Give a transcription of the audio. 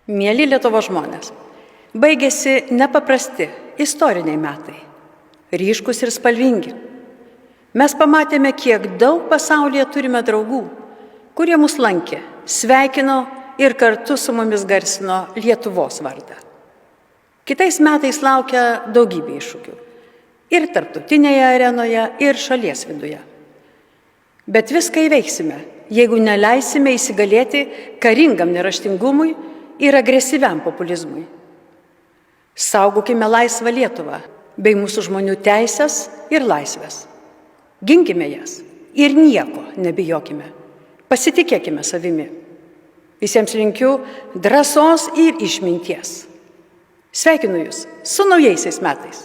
Mieli Lietuvos žmonės, baigėsi nepaprasti istoriniai metai, ryškus ir spalvingi. Mes pamatėme, kiek daug pasaulyje turime draugų, kurie mus lankė, sveikino ir kartu su mumis garsino Lietuvos vardą. Kitais metais laukia daugybė iššūkių ir tarptautinėje arenoje, ir šalies viduje. Bet viską įveiksime, jeigu neleisime įsigalėti karingam neraštingumui ir agresyviam populizmui. Saugokime laisvą Lietuvą bei mūsų žmonių teisės ir laisvės. Ginkime jas ir nieko nebijokime. Pasitikėkime savimi. Visiems linkiu drąsos ir išminties. Sveikinu Jūs su naujaisiais metais.